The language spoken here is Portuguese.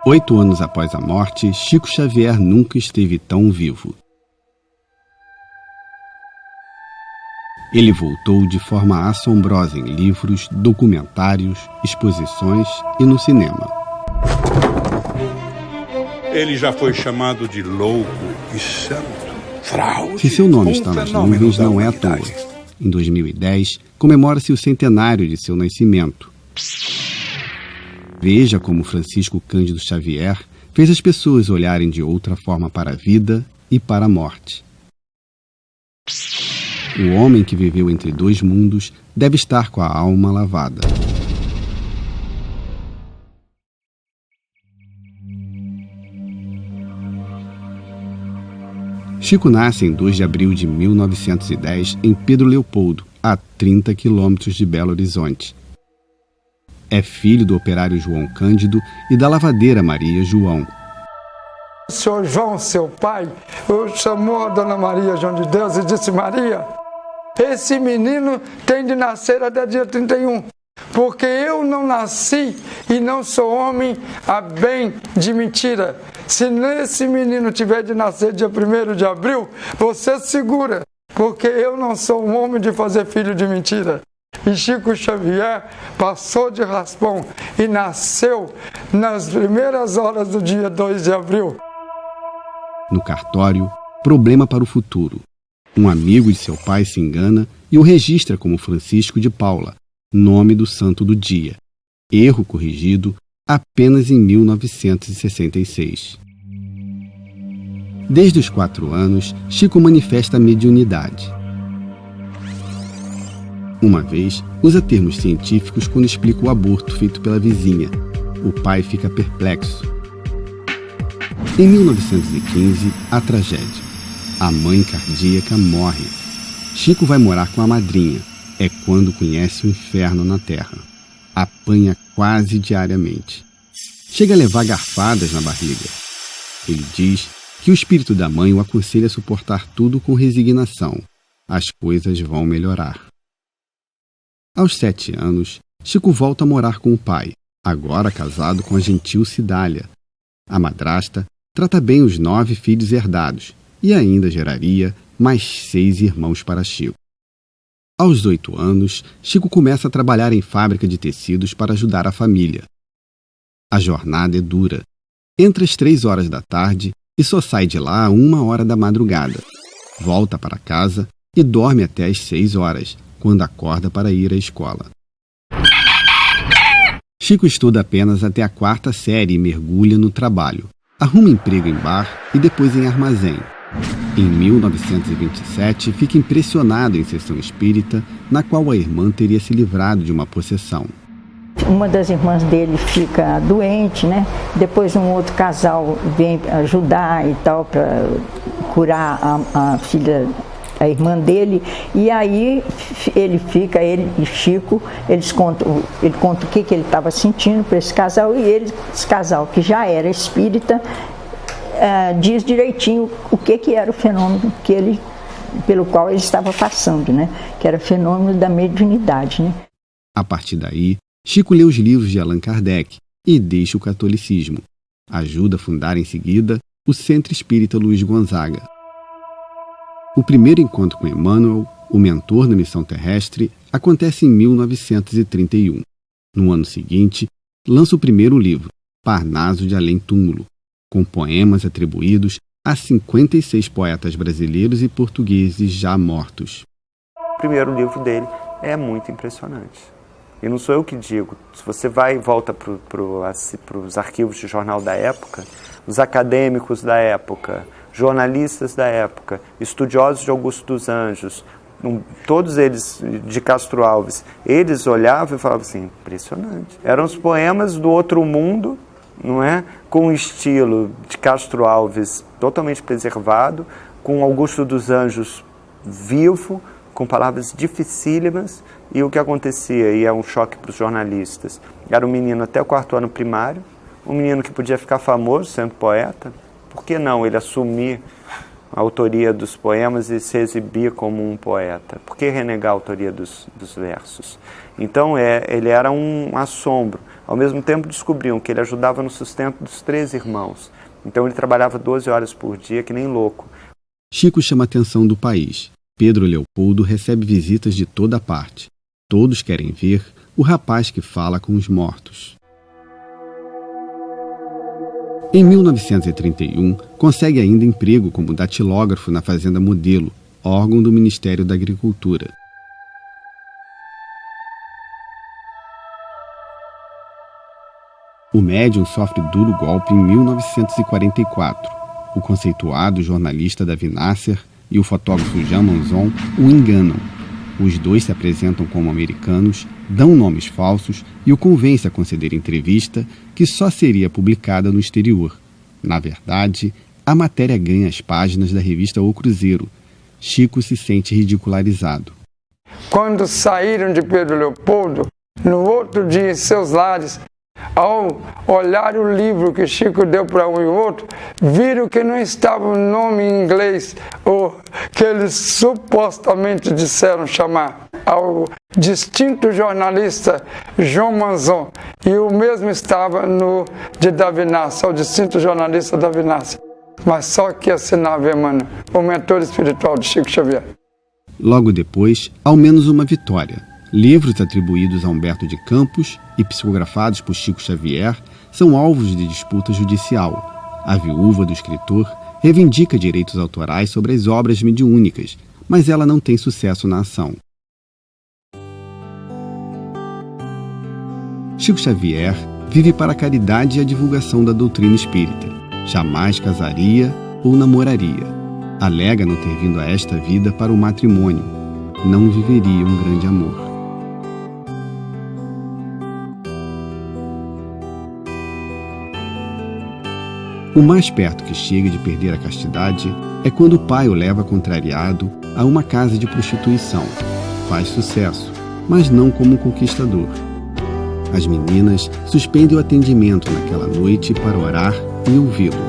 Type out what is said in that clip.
8 anos após a morte, Chico Xavier nunca esteve tão vivo. Ele voltou de forma assombrosa em livros, documentários, exposições e no cinema. Ele já foi chamado de louco e santo, fraude. Se seu nome está nas nuvens, não é à toa. Em 2010, comemora-se o centenário de seu nascimento. Veja como Francisco Cândido Xavier fez as pessoas olharem de outra forma para a vida e para a morte. O homem que viveu entre dois mundos deve estar com a alma lavada. Chico nasce em 2 de abril de 1910 em Pedro Leopoldo, a 30 quilômetros de Belo Horizonte. É filho do operário João Cândido e da lavadeira Maria João. O senhor João, seu pai, chamou a dona Maria João de Deus e disse: Maria, esse menino tem de nascer até dia 31, porque eu não nasci e não sou homem a bem de mentira. Se nesse menino tiver de nascer dia 1º de abril, você segura, porque eu não sou um homem de fazer filho de mentira. E Chico Xavier passou de raspão e nasceu nas primeiras horas do dia 2 de abril. No cartório, problema para o futuro. Um amigo de seu pai se engana e o registra como Francisco de Paula, nome do santo do dia. Erro corrigido apenas em 1966. Desde os 4 anos, Chico manifesta a mediunidade. Uma vez, usa termos científicos quando explica o aborto feito pela vizinha. O pai fica perplexo. Em 1915, a tragédia. A mãe cardíaca morre. Chico vai morar com a madrinha. É quando conhece o inferno na terra. Apanha quase diariamente. Chega a levar garfadas na barriga. Ele diz que o espírito da mãe o aconselha a suportar tudo com resignação. As coisas vão melhorar. Aos 7 anos, Chico volta a morar com o pai, agora casado com a gentil Cidália. A madrasta trata bem os 9 filhos herdados e ainda geraria mais 6 irmãos para Chico. Aos 8 anos, Chico começa a trabalhar em fábrica de tecidos para ajudar a família. A jornada é dura. Entra às 3 horas da tarde e só sai de lá a 1 hora da madrugada. Volta para casa e dorme até às 6 horas, quando acorda para ir à escola. Chico estuda apenas até a 4ª série e mergulha no trabalho. Arruma emprego em bar e depois em armazém. Em 1927, fica impressionado em sessão espírita, na qual a irmã teria se livrado de uma possessão. Uma das irmãs dele fica doente, né? Depois um outro casal vem ajudar e tal, para curar a filha, a irmã dele, e aí ele e Chico, ele conta o que ele estava sentindo para esse casal, e esse casal, que já era espírita, diz direitinho o que era o fenômeno pelo qual ele estava passando, né? Que era o fenômeno da mediunidade, né? A partir daí, Chico lê os livros de Allan Kardec e deixa o catolicismo. Ajuda a fundar em seguida o Centro Espírita Luiz Gonzaga. O primeiro encontro com Emmanuel, o mentor na missão terrestre, acontece em 1931. No ano seguinte, lança o primeiro livro, Parnaso de Além Túmulo, com poemas atribuídos a 56 poetas brasileiros e portugueses já mortos. O primeiro livro dele é muito impressionante. E não sou eu que digo. Se você vai e volta para os arquivos de jornal da época, os acadêmicos da época, jornalistas da época, estudiosos de Augusto dos Anjos, todos eles de Castro Alves, eles olhavam e falavam assim, impressionante. Eram os poemas do outro mundo, não é? Com o estilo de Castro Alves totalmente preservado, com Augusto dos Anjos vivo, com palavras dificílimas, e o que acontecia, e é um choque para os jornalistas, era um menino até o 4º ano primário, um menino que podia ficar famoso sendo poeta, por que não ele assumir a autoria dos poemas e se exibir como um poeta. Por que renegar a autoria dos versos? Então ele era um assombro. Ao mesmo tempo descobriam que ele ajudava no sustento dos 3 irmãos. Então ele trabalhava 12 horas por dia, que nem louco. Chico chama a atenção do país. Pedro Leopoldo recebe visitas de toda parte. Todos querem ver o rapaz que fala com os mortos. Em 1931, consegue ainda emprego como datilógrafo na Fazenda Modelo, órgão do Ministério da Agricultura. O médium sofre duro golpe em 1944. O conceituado jornalista Davi Nasser e o fotógrafo Jean Monzon o enganam. Os dois se apresentam como americanos, dão nomes falsos e o convencem a conceder entrevista que só seria publicada no exterior. Na verdade, a matéria ganha as páginas da revista O Cruzeiro. Chico se sente ridicularizado. Quando saíram de Pedro Leopoldo, no outro dia em seus lares, ao olhar o livro que Chico deu para um e outro, viram que não estava o nome em inglês, ou que eles supostamente disseram chamar, ao distinto jornalista João Manzon, e o mesmo estava no de Davi Nasser, ao distinto jornalista Davi Nasser, mas só que assinava Emmanuel, o mentor espiritual de Chico Xavier. Logo depois, ao menos uma vitória. Livros atribuídos a Humberto de Campos e psicografados por Chico Xavier são alvos de disputa judicial. A viúva do escritor reivindica direitos autorais sobre as obras mediúnicas, mas ela não tem sucesso na ação. Chico Xavier vive para a caridade e a divulgação da doutrina espírita. Jamais casaria ou namoraria. Alega não ter vindo a esta vida para o matrimônio. Não viveria um grande amor. O mais perto que chega de perder a castidade é quando o pai o leva contrariado a uma casa de prostituição. Faz sucesso, mas não como um conquistador. As meninas suspendem o atendimento naquela noite para orar e ouvi-lo.